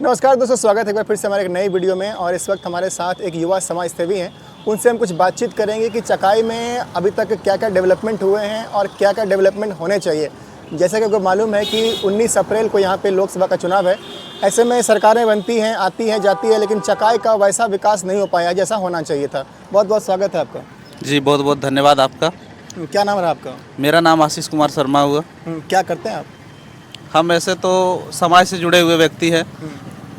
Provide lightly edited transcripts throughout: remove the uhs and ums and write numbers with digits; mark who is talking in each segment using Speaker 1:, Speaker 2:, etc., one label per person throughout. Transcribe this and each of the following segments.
Speaker 1: नमस्कार दोस्तों, स्वागत है एक बार फिर से हमारे एक नई वीडियो में। और इस वक्त हमारे साथ एक युवा समाज सेवी हैं, उनसे हम कुछ बातचीत करेंगे कि चकाई में अभी तक क्या क्या डेवलपमेंट हुए हैं और क्या क्या डेवलपमेंट होने चाहिए। जैसा कि आपको मालूम है कि 19 अप्रैल को यहाँ पे लोकसभा का चुनाव है। ऐसे में सरकारें बनती हैं, आती हैं, जाती है, लेकिन चकाई का वैसा विकास नहीं हो पाया जैसा होना चाहिए था। बहुत बहुत स्वागत है आपका।
Speaker 2: जी बहुत बहुत धन्यवाद आपका।
Speaker 1: क्या नाम है आपका?
Speaker 2: मेरा नाम आशीष कुमार शर्मा हुआ।
Speaker 1: क्या करते हैं आप?
Speaker 2: हम ऐसे तो समाज से जुड़े हुए व्यक्ति हैं।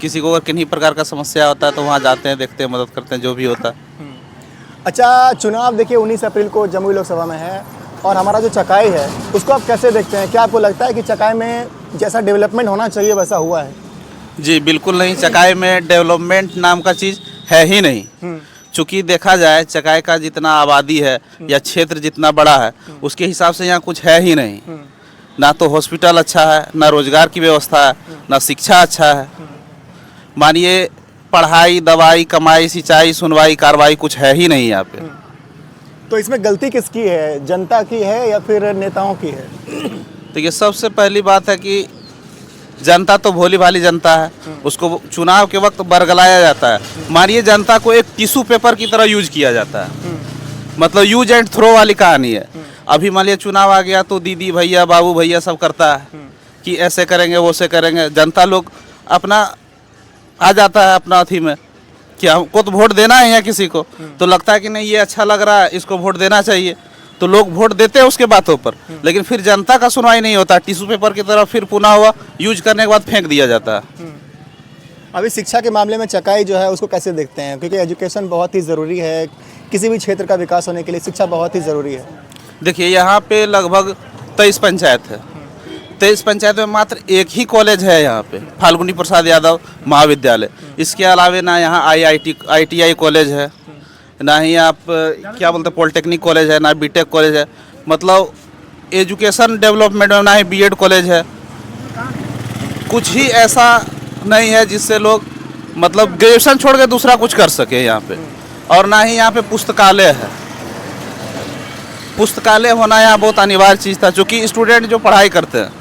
Speaker 2: किसी को अगर किन्हीं प्रकार का समस्या होता है तो वहाँ जाते हैं, देखते हैं, मदद करते हैं जो भी होता है।
Speaker 1: अच्छा, चुनाव देखिए 19 अप्रैल को जमुई लोकसभा में है और हमारा जो चकाई है उसको आप कैसे देखते हैं? क्या आपको लगता है कि चकाई में जैसा डेवलपमेंट होना चाहिए वैसा हुआ है?
Speaker 2: जी बिल्कुल नहीं, चकाई में डेवलपमेंट नाम का चीज़ है ही नहीं। चूँकि देखा जाए चकाई का जितना आबादी है या क्षेत्र जितना बड़ा है उसके हिसाब से यहाँ कुछ है ही नहीं। ना तो हॉस्पिटल अच्छा है, ना रोजगार की व्यवस्था है, ना शिक्षा अच्छा है। मानिए पढ़ाई, दवाई, कमाई, सिंचाई, सुनवाई, कार्रवाई कुछ है ही नहीं यहाँ पे।
Speaker 1: तो इसमें गलती किसकी है? जनता की है या फिर नेताओं की है?
Speaker 2: तो ये सबसे पहली बात है कि जनता तो भोली भाली जनता है, उसको चुनाव के वक्त बरगलाया जाता है। मानिए जनता को एक टिश्यू पेपर की तरह यूज किया जाता है, मतलब यूज एंड थ्रो वाली कहानी है। अभी मान लिया चुनाव आ गया तो दीदी भैया, बाबू भैया सब करता है कि ऐसे करेंगे, वो से करेंगे। जनता लोग अपना आ जाता है अपना अथी में कि हमको तो वोट देना है या किसी को, तो लगता है कि नहीं ये अच्छा लग रहा है, इसको वोट देना चाहिए, तो लोग वोट देते हैं उसके बातों पर। लेकिन फिर जनता का सुनवाई नहीं होता, टिश्यू पेपर की तरह फिर पुनः हुआ यूज करने के बाद फेंक दिया जाता है।
Speaker 1: अभी शिक्षा के मामले में चकाई जो है उसको कैसे देखते हैं? क्योंकि एजुकेशन बहुत ही ज़रूरी है, किसी भी क्षेत्र का विकास होने के लिए शिक्षा बहुत ही ज़रूरी है।
Speaker 2: देखिए यहाँ पे लगभग 23 पंचायत है। 23 पंचायत में मात्र एक ही कॉलेज है यहाँ पे, फाल्गुनी प्रसाद यादव महाविद्यालय। इसके अलावे ना यहाँ ITI कॉलेज है, ना ही आप क्या बोलते हैं पॉलिटेक्निक कॉलेज है, ना बीटेक कॉलेज है। मतलब एजुकेशन डेवलपमेंट में ना ही बीएड कॉलेज है। कुछ ही ऐसा नहीं है जिससे लोग मतलब ग्रेजुएशन छोड़ के दूसरा कुछ कर सके यहाँ पे। और ना ही यहाँ पे पुस्तकालय है। पुस्तकालय होना यहाँ बहुत अनिवार्य चीज़ था, क्योंकि स्टूडेंट जो पढ़ाई करते हैं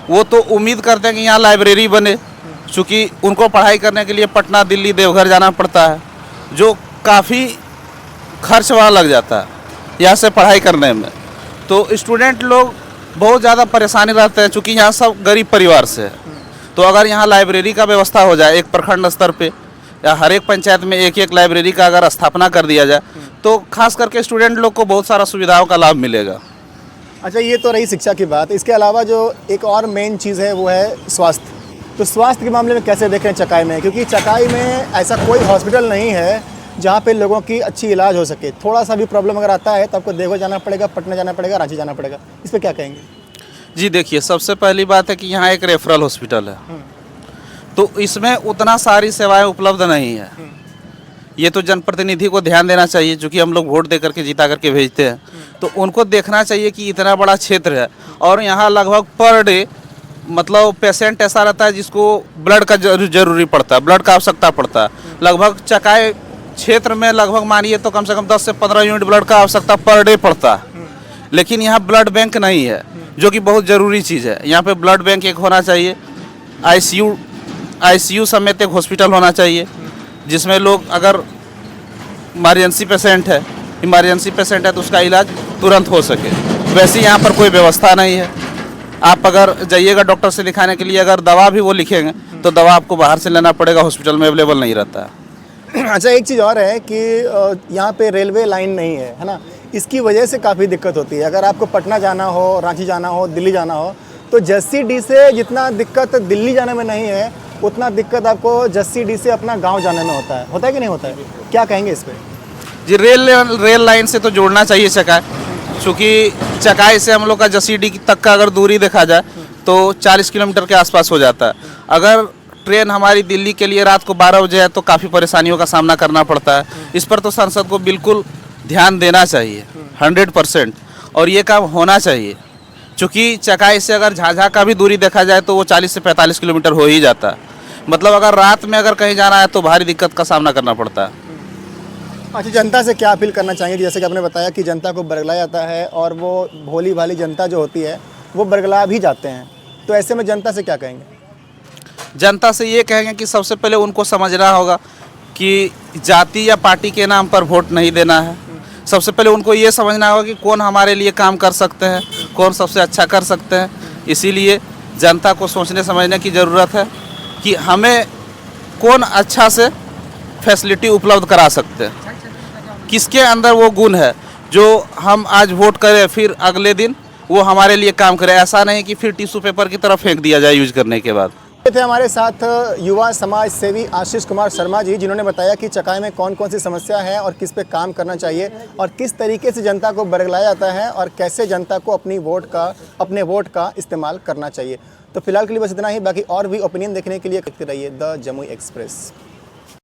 Speaker 2: वो तो उम्मीद करते हैं कि यहाँ लाइब्रेरी बने, क्योंकि उनको पढ़ाई करने के लिए पटना, दिल्ली, देवघर जाना पड़ता है, जो काफ़ी खर्च वहाँ लग जाता है यहाँ से पढ़ाई करने में। तो स्टूडेंट लोग बहुत ज़्यादा परेशानी रहते हैं, क्योंकि यहाँ सब गरीब परिवार से है। तो अगर यहाँ लाइब्रेरी का व्यवस्था हो जाए एक प्रखंड स्तर पे, या हर एक पंचायत में एक एक लाइब्रेरी का अगर स्थापना कर दिया जाए तो खास करके स्टूडेंट लोग को बहुत सारा सुविधाओं का लाभ मिलेगा।
Speaker 1: अच्छा, ये तो रही शिक्षा की बात। इसके अलावा जो एक और मेन चीज़ है वो है स्वास्थ्य। तो स्वास्थ्य के मामले में कैसे देखें चकाई में? क्योंकि चकाई में ऐसा कोई हॉस्पिटल नहीं है जहाँ पे लोगों की अच्छी इलाज हो सके। थोड़ा सा भी प्रॉब्लम अगर आता है तो आपको देवघर जाना पड़ेगा, पटना जाना पड़ेगा, रांची जाना पड़ेगा। इस पर क्या कहेंगे?
Speaker 2: जी देखिए, सबसे पहली बात है कि यहाँ एक रेफरल हॉस्पिटल है, तो इसमें उतना सारी सेवाएं उपलब्ध नहीं है। ये तो जनप्रतिनिधि को ध्यान देना चाहिए, क्योंकि हम लोग वोट दे करके जीता करके भेजते हैं, तो उनको देखना चाहिए कि इतना बड़ा क्षेत्र है और यहाँ लगभग पर डे मतलब पेशेंट ऐसा रहता है जिसको ब्लड का जरूरी पड़ता है, ब्लड का आवश्यकता पड़ता है। लगभग चकाई क्षेत्र में लगभग मानिए तो कम से कम 10 से 15 यूनिट ब्लड का आवश्यकता पर डे पड़ता है। लेकिन यहाँ ब्लड बैंक नहीं है, जो कि बहुत ज़रूरी चीज़ है। यहाँ पे ब्लड बैंक एक होना चाहिए, ICU समेत एक हॉस्पिटल होना चाहिए, जिसमें लोग अगर इमरजेंसी पेशेंट है तो उसका इलाज तुरंत हो सके। वैसे यहाँ पर कोई व्यवस्था नहीं है। आप अगर जाइएगा डॉक्टर से दिखाने के लिए, अगर दवा भी वो लिखेंगे तो दवा आपको बाहर से लेना पड़ेगा, हॉस्पिटल में अवेलेबल नहीं रहता है।
Speaker 1: अच्छा, एक चीज़ और है कि यहाँ पे रेलवे लाइन नहीं है ना, इसकी वजह से काफ़ी दिक्कत होती है। अगर आपको पटना जाना हो, रांची जाना हो, दिल्ली जाना हो, तो जस्सी डी से जितना दिक्कत दिल्ली जाने में नहीं है उतना दिक्कत आपको जस्सी डी से अपना गांव जाने में होता है कि नहीं होता है? क्या कहेंगे इस पर?
Speaker 2: जी रेल लाइन से तो जोड़ना चाहिए चकाई, क्योंकि चकाई से हम लोग का जस्सी डी तक का अगर दूरी देखा जाए तो 40 किलोमीटर के आसपास हो जाता है। अगर ट्रेन हमारी दिल्ली के लिए रात को 12 बजे है तो काफ़ी परेशानियों का सामना करना पड़ता है। इस पर तो सांसद को बिल्कुल ध्यान देना चाहिए 100%, और ये काम होना चाहिए, क्योंकि चकाई से अगर झाझा का भी दूरी देखा जाए तो वो 40 से 45 किलोमीटर हो ही जाता है। मतलब अगर रात में अगर कहीं जाना है तो भारी दिक्कत का सामना करना पड़ता है।
Speaker 1: अच्छा, जनता से क्या अपील करना चाहेंगे? जैसे कि आपने बताया कि जनता को बरगलाया जाता है और वो भोली भाली जनता जो होती है वो बरगला भी जाते हैं, तो ऐसे में जनता से क्या कहेंगे?
Speaker 2: जनता से ये कहेंगे कि सबसे पहले उनको समझना होगा कि जाति या पार्टी के नाम पर वोट नहीं देना है। सबसे पहले उनको ये समझना होगा कि कौन हमारे लिए काम कर सकते हैं, कौन सबसे अच्छा कर सकते हैं। इसीलिए जनता को सोचने समझने की ज़रूरत है कि हमें कौन अच्छा से फैसिलिटी उपलब्ध करा सकते हैं, किसके अंदर वो गुण है जो हम आज वोट करें फिर अगले दिन वो हमारे लिए काम करे। ऐसा नहीं कि फिर टिश्यू पेपर की तरफ फेंक दिया जाए यूज करने के बाद।
Speaker 1: ये थे हमारे साथ युवा समाज सेवी आशीष कुमार शर्मा जी, जिन्होंने बताया कि चकाई में कौन कौन सी समस्या है और किस पे काम करना चाहिए और किस तरीके से जनता को बरगलाया जाता है और कैसे जनता को अपने वोट का इस्तेमाल करना चाहिए। तो फिलहाल के लिए बस इतना ही। बाकी और भी ओपिनियन देखने के लिए देखते रहिए द जमुई एक्सप्रेस।